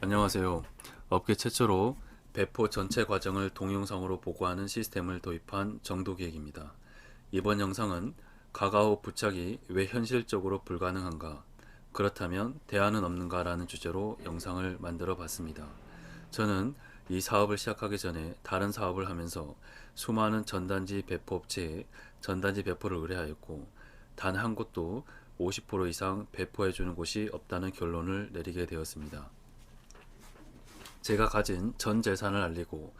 안녕하세요. 업계 최초로 배포 전체 과정을 동영상으로 보고하는 시스템을 도입한 정도기획입니다. 이번 영상은 가가오 부착이 왜 현실적으로 불가능한가, 그렇다면 대안은 없는가 라는 주제로 영상을 만들어 봤습니다. 저는 이 사업을 시작하기 전에 다른 사업을 하면서 수많은 전단지 배포 업체에 전단지 배포를 의뢰하였고, 단 한 곳도 50% 이상 배포해주는 곳이 없다는 결론을 내리게 되었습니다. 제가 가진 전 재산을 알리고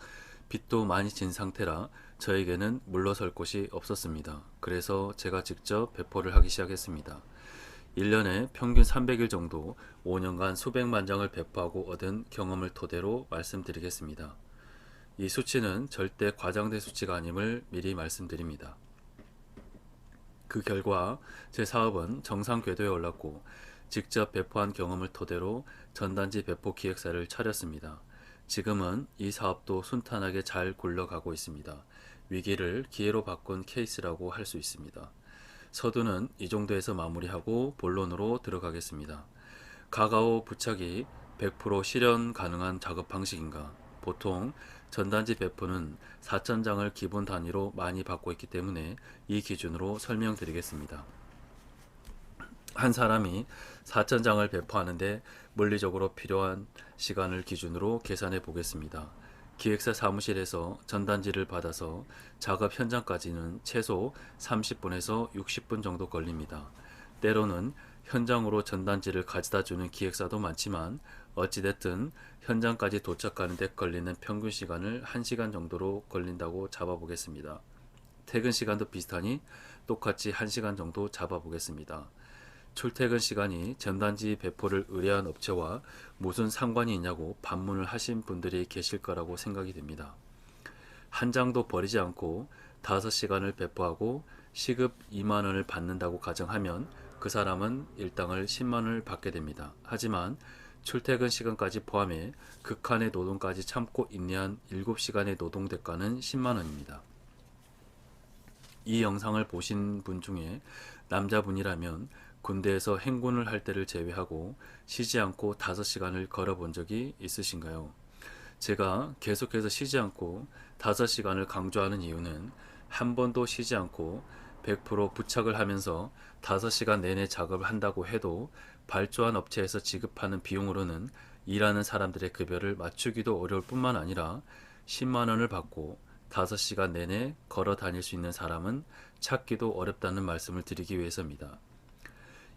빚도 많이 진 상태라 저에게는 물러설 곳이 없었습니다. 그래서 제가 직접 배포를 하기 시작했습니다. 1년에 평균 300일 정도 5년간 수백만 장을 배포하고 얻은 경험을 토대로 말씀드리겠습니다. 이 수치는 절대 과장된 수치가 아님을 미리 말씀드립니다. 그 결과 제 사업은 정상 궤도에 올랐고 직접 배포한 경험을 토대로 전단지 배포 기획사를 차렸습니다. 지금은 이 사업도 순탄하게 잘 굴러가고 있습니다. 위기를 기회로 바꾼 케이스라고 할 수 있습니다. 서두는 이 정도에서 마무리하고 본론으로 들어가겠습니다. 가가오 부착이 100% 실현 가능한 작업 방식인가? 보통 전단지 배포는 4,000장을 기본 단위로 많이 받고 있기 때문에 이 기준으로 설명드리겠습니다. 한 사람이 4,000장을 배포하는데 물리적으로 필요한 시간을 기준으로 계산해 보겠습니다. 기획사 사무실에서 전단지를 받아서 작업 현장까지는 최소 30분에서 60분 정도 걸립니다. 때로는 현장으로 전단지를 가져다 주는 기획사도 많지만 어찌됐든 현장까지 도착하는 데 걸리는 평균 시간을 1시간 정도로 걸린다고 잡아보겠습니다. 퇴근 시간도 비슷하니 똑같이 1시간 정도 잡아보겠습니다. 출퇴근 시간이 전단지 배포를 의뢰한 업체와 무슨 상관이 있냐고 반문을 하신 분들이 계실 거라고 생각이 됩니다. 한 장도 버리지 않고 5시간을 배포하고 시급 2만원을 받는다고 가정하면 그 사람은 일당을 10만원을 받게 됩니다. 하지만 출퇴근 시간까지 포함해 극한의 노동까지 참고 인내한 7시간의 노동 대가는 10만원입니다. 이 영상을 보신 분 중에 남자분이라면 군대에서 행군을 할 때를 제외하고 쉬지 않고 5시간을 걸어본 적이 있으신가요? 제가 계속해서 쉬지 않고 5시간을 강조하는 이유는 한 번도 쉬지 않고 100% 부착을 하면서 5시간 내내 작업을 한다고 해도 발주한 업체에서 지급하는 비용으로는 일하는 사람들의 급여를 맞추기도 어려울 뿐만 아니라 10만원을 받고 5시간 내내 걸어 다닐 수 있는 사람은 찾기도 어렵다는 말씀을 드리기 위해서입니다.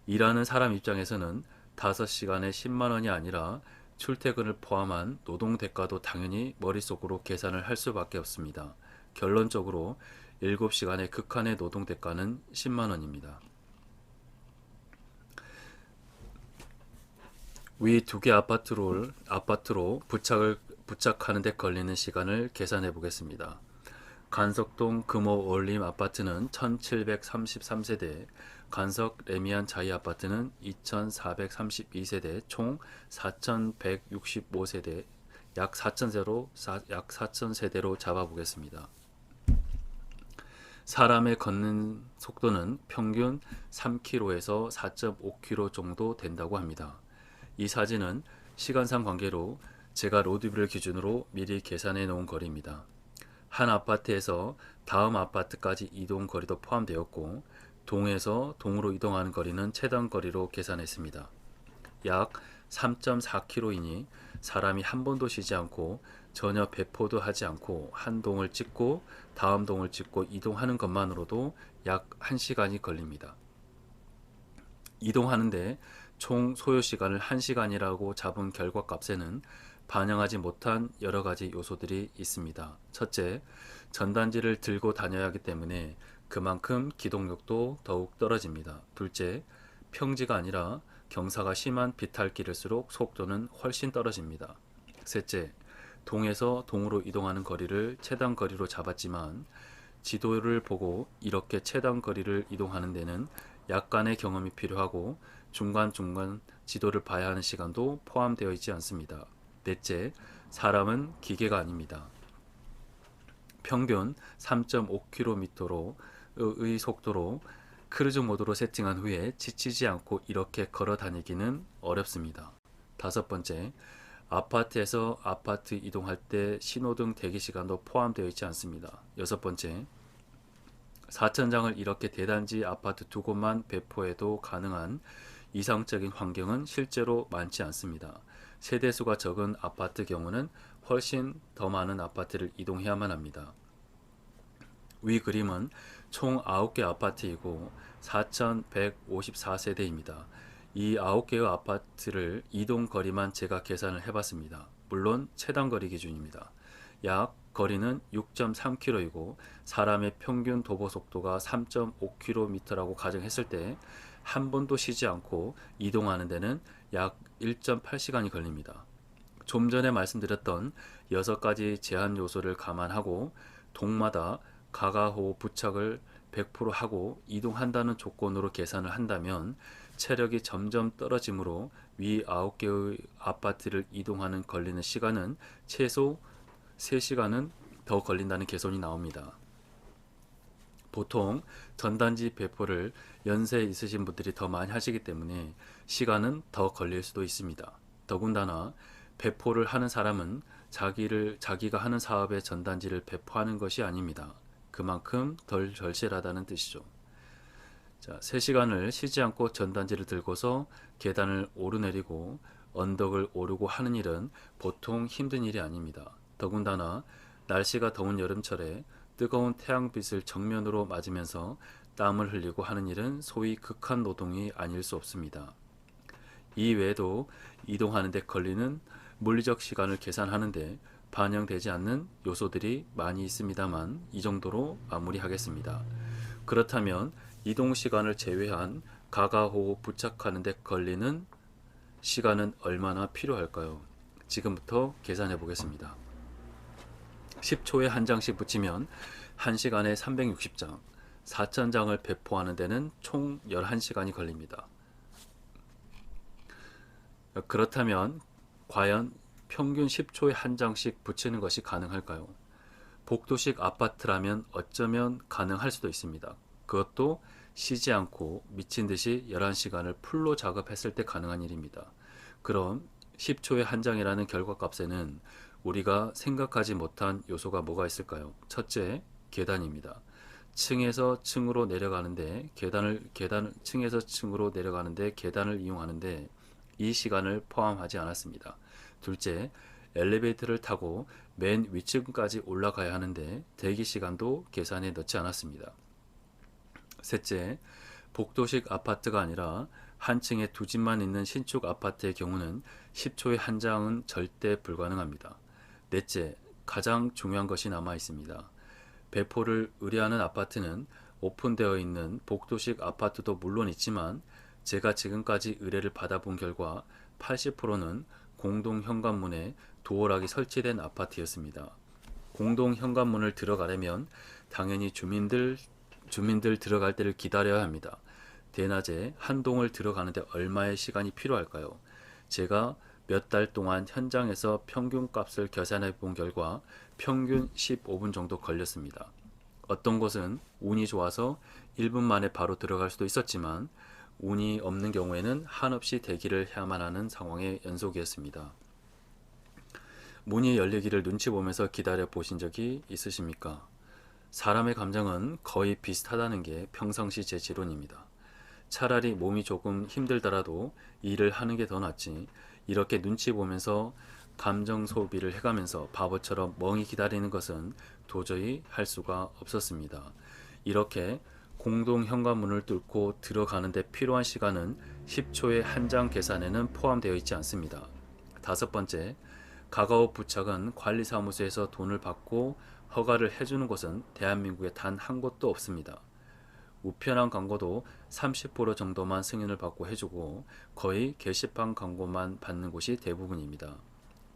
일하는 사람 입장에서는 5시간에 10만원이 아니라 출퇴근을 포함한 노동 대가도 당연히 머릿속으로 계산을 할 수밖에 없습니다. 결론적으로 7시간의 극한의 노동 대가는 10만원입니다. 위 두 개 아파트로 부착하는 데 걸리는 시간을 계산해 보겠습니다. 간석동 금호 올림 아파트는 1733세대, 간석 레미안 자이 아파트는 2432세대, 총 4165세대, 약 4,000세대로 잡아보겠습니다. 사람의 걷는 속도는 평균 3km에서 4.5km 정도 된다고 합니다. 이 사진은 시간상 관계로 제가 로드뷰를 기준으로 미리 계산해 놓은 거리입니다. 한 아파트에서 다음 아파트까지 이동 거리도 포함되었고 동에서 동으로 이동하는 거리는 최단 거리로 계산했습니다. 약 3.4km이니 사람이 한 번도 쉬지 않고 전혀 배포도 하지 않고 한 동을 찍고 다음 동을 찍고 이동하는 것만으로도 약 1시간이 걸립니다. 이동하는데 총 소요시간을 1시간이라고 잡은 결과값에는 반영하지 못한 여러가지 요소들이 있습니다. 첫째, 전단지를 들고 다녀야 하기 때문에 그만큼 기동력도 더욱 떨어집니다. 둘째, 평지가 아니라 경사가 심한 비탈길일수록 속도는 훨씬 떨어집니다. 셋째, 동에서 동으로 이동하는 거리를 최단 거리로 잡았지만 지도를 보고 이렇게 최단 거리를 이동하는 데는 약간의 경험이 필요하고 중간중간 지도를 봐야 하는 시간도 포함되어 있지 않습니다. 넷째, 사람은 기계가 아닙니다. 평균 3.5km의 속도로 크루즈 모드로 세팅한 후에 지치지 않고 이렇게 걸어 다니기는 어렵습니다. 다섯 번째, 아파트에서 아파트 이동할 때 신호등 대기 시간도 포함되어 있지 않습니다. 여섯 번째, 4천장을 이렇게 대단지 아파트 두 곳만 배포해도 가능한 이상적인 환경은 실제로 많지 않습니다. 세대수가 적은 아파트 경우는 훨씬 더 많은 아파트를 이동해야만 합니다. 위 그림은 총 9개 아파트이고 4,154세대입니다. 이 9개의 아파트를 이동 거리만 제가 계산을 해봤습니다. 물론 최단 거리 기준입니다. 약 거리는 6.3km이고 사람의 평균 도보 속도가 3.5km라고 가정했을 때 한 번도 쉬지 않고 이동하는 데는 약 1.8시간이 걸립니다. 좀 전에 말씀드렸던 6가지 제한 요소를 감안하고 동마다 가가호 부착을 100% 하고 이동한다는 조건으로 계산을 한다면 체력이 점점 떨어지므로 위 9개의 아파트를 이동하는 걸리는 시간은 최소 3시간은 더 걸린다는 개선이 나옵니다. 보통 전단지 배포를 연세 있으신 분들이 더 많이 하시기 때문에 시간은 더 걸릴 수도 있습니다. 더군다나 배포를 하는 사람은 자기가 하는 사업의 전단지를 배포하는 것이 아닙니다. 그만큼 덜 절실하다는 뜻이죠. 자, 3시간을 쉬지 않고 전단지를 들고서 계단을 오르내리고 언덕을 오르고 하는 일은 보통 힘든 일이 아닙니다. 더군다나 날씨가 더운 여름철에 뜨거운 태양빛을 정면으로 맞으면서 땀을 흘리고 하는 일은 소위 극한 노동이 아닐 수 없습니다. 이 외에도 이동하는 데 걸리는 물리적 시간을 계산하는데 반영되지 않는 요소들이 많이 있습니다만 이 정도로 마무리하겠습니다. 그렇다면 이동 시간을 제외한 가가호 부착하는 데 걸리는 시간은 얼마나 필요할까요? 지금부터 계산해 보겠습니다. 10초에 한 장씩 붙이면 1시간에 360장, 4,000장을 배포하는 데는 총 11시간이 걸립니다. 그렇다면 과연 평균 10초에 한 장씩 붙이는 것이 가능할까요? 복도식 아파트라면 어쩌면 가능할 수도 있습니다. 그것도 쉬지 않고 미친 듯이 11시간을 풀로 작업했을 때 가능한 일입니다. 그럼 10초에 한 장이라는 결과값에는 우리가 생각하지 못한 요소가 뭐가 있을까요? 첫째, 계단입니다. 층에서 층으로 내려가는데 층에서 층으로 내려가는데 계단을 이용하는데 이 시간을 포함하지 않았습니다. 둘째, 엘리베이터를 타고 맨 위층까지 올라가야 하는데 대기 시간도 계산에 넣지 않았습니다. 셋째, 복도식 아파트가 아니라 한 층에 두 집만 있는 신축 아파트의 경우는 10초에 한 장은 절대 불가능합니다. 넷째, 가장 중요한 것이 남아 있습니다. 배포를 의뢰하는 아파트는 오픈되어 있는 복도식 아파트도 물론 있지만 제가 지금까지 의뢰를 받아본 결과 80%는 공동 현관문에 도어락이 설치된 아파트였습니다. 공동 현관문을 들어가려면 당연히 주민들 들어갈 때를 기다려야 합니다. 대낮에 한 동을 들어가는데 얼마의 시간이 필요할까요? 제가 몇 달 동안 현장에서 평균 값을 계산해 본 결과 평균 15분 정도 걸렸습니다. 어떤 곳은 운이 좋아서 1분 만에 바로 들어갈 수도 있었지만 운이 없는 경우에는 한없이 대기를 해야만 하는 상황의 연속이었습니다. 문이 열리기를 눈치 보면서 기다려 보신 적이 있으십니까? 사람의 감정은 거의 비슷하다는 게 평상시 제 지론입니다. 차라리 몸이 조금 힘들더라도 일을 하는 게 더 낫지 이렇게 눈치 보면서 감정 소비를 해가면서 바보처럼 멍이 기다리는 것은 도저히 할 수가 없었습니다. 이렇게 공동 현관문을 뚫고 들어가는 데 필요한 시간은 10초의 한 장 계산에는 포함되어 있지 않습니다. 다섯 번째, 가가오 부착은 관리사무소에서 돈을 받고 허가를 해주는 곳은 대한민국에 단 한 곳도 없습니다. 우편한 광고도 30% 정도만 승인을 받고 해주고 거의 게시판 광고만 받는 곳이 대부분입니다.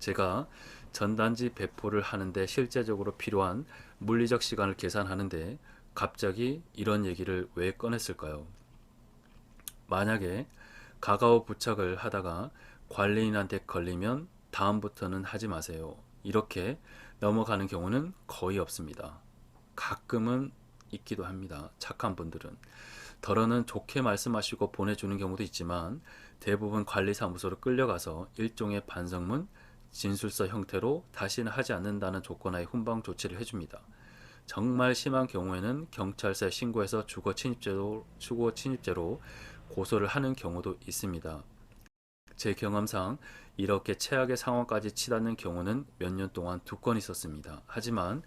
제가 전단지 배포를 하는데 실제적으로 필요한 물리적 시간을 계산하는데 갑자기 이런 얘기를 왜 꺼냈을까요? 만약에 가가오 부착을 하다가 관리인한테 걸리면 다음부터는 하지 마세요. 이렇게 넘어가는 경우는 거의 없습니다. 가끔은 있기도 합니다. 착한 분들은. 덜어는 좋게 말씀하시고 보내주는 경우도 있지만 대부분 관리사무소로 끌려가서 일종의 반성문, 진술서 형태로 다시는 하지 않는다는 조건하에 훈방 조치를 해줍니다. 정말 심한 경우에는 경찰서에 신고해서 주거 침입죄로 고소를 하는 경우도 있습니다. 제 경험상 이렇게 최악의 상황까지 치닫는 경우는 몇 년 동안 2건 있었습니다. 하지만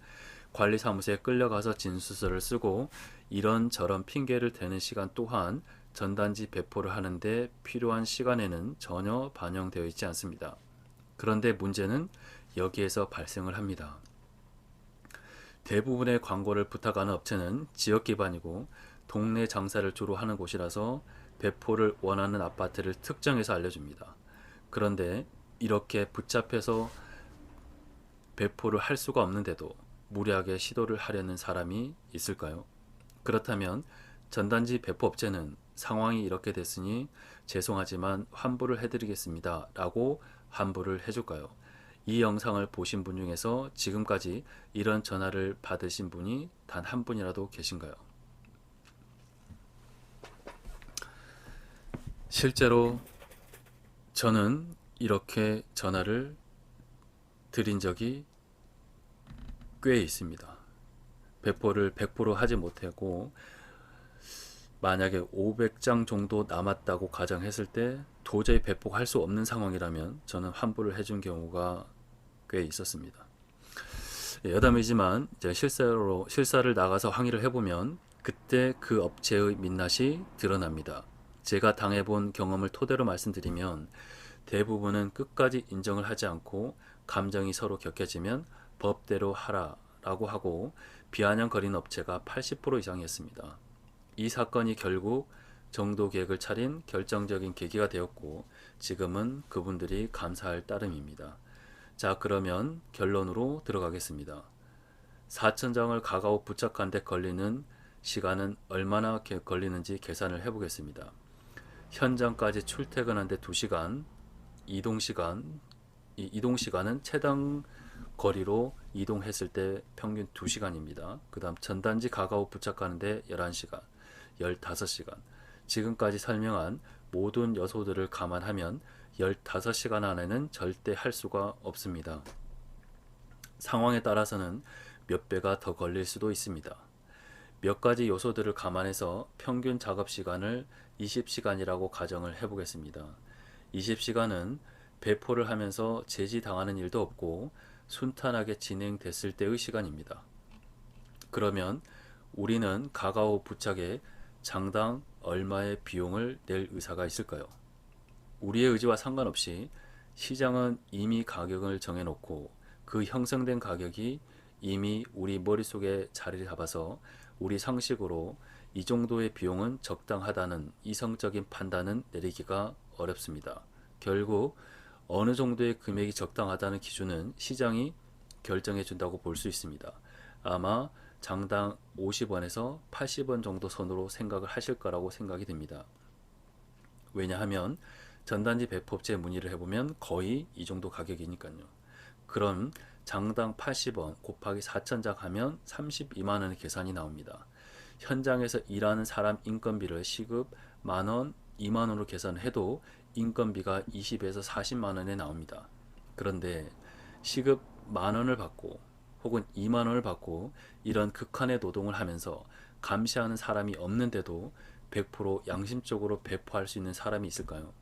관리사무소에 끌려가서 진술서를 쓰고 이런저런 핑계를 대는 시간 또한 전단지 배포를 하는데 필요한 시간에는 전혀 반영되어 있지 않습니다. 그런데 문제는 여기에서 발생을 합니다. 대부분의 광고를 부탁하는 업체는 지역 기반이고 동네 장사를 주로 하는 곳이라서 배포를 원하는 아파트를 특정해서 알려줍니다. 그런데 이렇게 붙잡혀서 배포를 할 수가 없는데도 무리하게 시도를 하려는 사람이 있을까요? 그렇다면 전단지 배포 업체는 상황이 이렇게 됐으니 죄송하지만 환불을 해드리겠습니다 라고 환불을 해줄까요? 이 영상을 보신 분 중에서 지금까지 이런 전화를 받으신 분이 단 한 분이라도 계신가요? 실제로 저는 이렇게 전화를 드린 적이 꽤 있습니다. 배포를 100% 하지 못하고 만약에 500장 정도 남았다고 가정했을 때 도저히 배포할 수 없는 상황이라면 저는 환불을 해준 경우가 꽤 있었습니다. 여담이지만 실사를 나가서 항의를 해보면 그때 그 업체의 민낯이 드러납니다. 제가 당해본 경험을 토대로 말씀드리면 대부분은 끝까지 인정을 하지 않고 감정이 서로 격해지면 법대로 하라 라고 하고 비아냥거리는 업체가 80% 이상이었습니다. 이 사건이 결국 정도계획을 차린 결정적인 계기가 되었고 지금은 그분들이 감사할 따름입니다. 자, 그러면 결론으로 들어가겠습니다. 4,000장을 가가오 부착한 데 걸리는 시간은 얼마나 걸리는지 계산을 해보겠습니다. 현장까지 출퇴근한 데 2시간, 이동시간은 최단 거리로 이동했을 때 평균 2시간입니다. 그 다음 전단지 가가오 부착하는데 11시간, 15시간. 지금까지 설명한 모든 요소들을 감안하면 15시간 안에는 절대 할 수가 없습니다. 상황에 따라서는 몇 배가 더 걸릴 수도 있습니다. 몇 가지 요소들을 감안해서 평균 작업 시간을 20시간이라고 가정을 해보겠습니다. 20시간은 배포를 하면서 제지당하는 일도 없고 순탄하게 진행됐을 때의 시간입니다. 그러면 우리는 가가오 부착에 장당 얼마의 비용을 낼 의사가 있을까요? 우리의 의지와 상관없이 시장은 이미 가격을 정해놓고 그 형성된 가격이 이미 우리 머릿속에 자리를 잡아서 우리 상식으로 이 정도의 비용은 적당하다는 이성적인 판단은 내리기가 어렵습니다. 결국 어느 정도의 금액이 적당하다는 기준은 시장이 결정해 준다고 볼 수 있습니다. 아마 장당 50원에서 80원 정도 선으로 생각을 하실 거라고 생각이 됩니다. 왜냐하면 전단지 배포업체에 문의를 해보면 거의 이 정도 가격이니까요. 그럼 장당 80원 곱하기 4,000장 하면 32만원의 계산이 나옵니다. 현장에서 일하는 사람 인건비를 시급 만원, 2만원으로 계산해도 인건비가 20에서 40만원에 나옵니다. 그런데 시급 만원을 받고 혹은 2만원을 받고 이런 극한의 노동을 하면서 감시하는 사람이 없는데도 100% 양심적으로 배포할 수 있는 사람이 있을까요?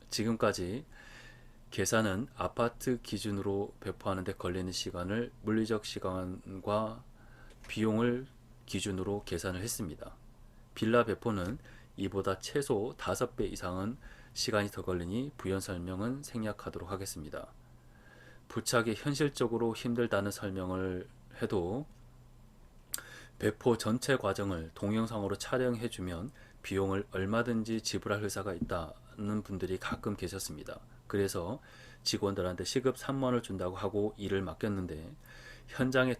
지금까지 계산은 아파트 기준으로 배포하는 데 걸리는 시간을 물리적 시간과 비용을 기준으로 계산을 했습니다. 빌라 배포는 이보다 최소 5배 이상은 시간이 더 걸리니 부연 설명은 생략하도록 하겠습니다. 부착이 현실적으로 힘들다는 설명을 해도 배포 전체 과정을 동영상으로 촬영해주면 비용을 얼마든지 지불할 의사가 있다는 분들이 가끔 계셨습니다. 그래서 직원들한테 시급 3만원을 준다고 하고 일을 맡겼는데 현장에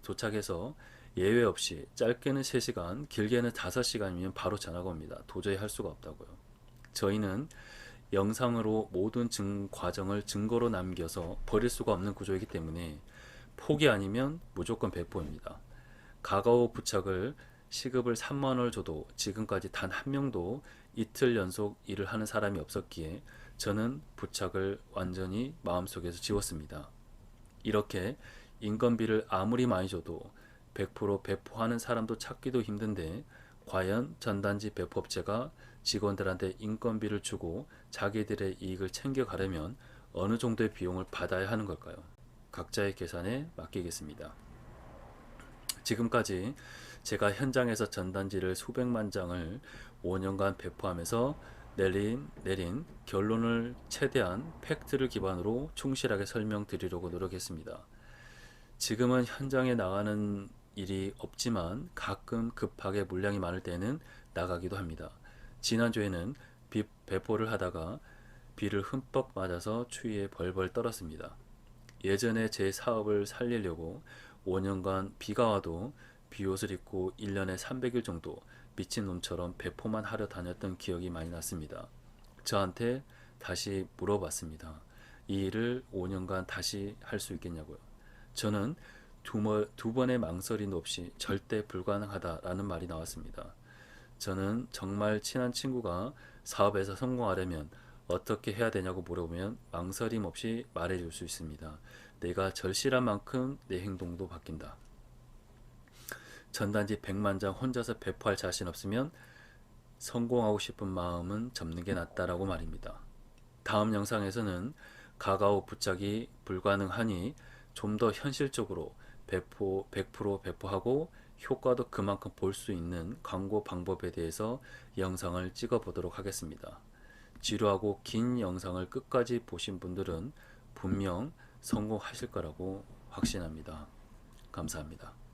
도착해서 예외 없이 짧게는 3시간, 길게는 5시간이면 바로 전화가 옵니다. 도저히 할 수가 없다고요. 저희는 영상으로 모든 과정을 증거로 남겨서 버릴 수가 없는 구조이기 때문에 포기 아니면 무조건 배포입니다. 가가오 부착을 시급을 3만원을 줘도 지금까지 단 한 명도 이틀 연속 일을 하는 사람이 없었기에 저는 부착을 완전히 마음속에서 지웠습니다. 이렇게 인건비를 아무리 많이 줘도 100% 배포하는 사람도 찾기도 힘든데 과연 전단지 배포업체가 직원들한테 인건비를 주고 자기들의 이익을 챙겨가려면 어느 정도의 비용을 받아야 하는 걸까요? 각자의 계산에 맡기겠습니다. 지금까지 제가 현장에서 전단지를 수백만 장을 5년간 배포하면서 내린 결론을 최대한 팩트를 기반으로 충실하게 설명드리려고 노력했습니다. 지금은 현장에 나가는 일이 없지만 가끔 급하게 물량이 많을 때는 나가기도 합니다. 지난주에는 배포를 하다가 비를 흠뻑 맞아서 추위에 벌벌 떨었습니다. 예전에 제 사업을 살리려고 5년간 비가 와도 비옷을 입고 1년에 300일 정도 미친놈처럼 배포만 하러 다녔던 기억이 많이 났습니다. 저한테 다시 물어봤습니다. 이 일을 5년간 다시 할 수 있겠냐고요. 저는 두 번의 망설임도 없이 절대 불가능하다라는 말이 나왔습니다. 저는 정말 친한 친구가 사업에서 성공하려면 어떻게 해야 되냐고 물어보면 망설임 없이 말해줄 수 있습니다. 내가 절실한 만큼 내 행동도 바뀐다. 전단지 100만 장 혼자서 배포할 자신 없으면 성공하고 싶은 마음은 접는 게 낫다라고 말입니다. 다음 영상에서는 카카오 부착이 불가능하니 좀 더 현실적으로 100% 배포하고 효과도 그만큼 볼 수 있는 광고 방법에 대해서 영상을 찍어 보도록 하겠습니다. 지루하고 긴 영상을 끝까지 보신 분들은 분명 성공하실 거라고 확신합니다. 감사합니다.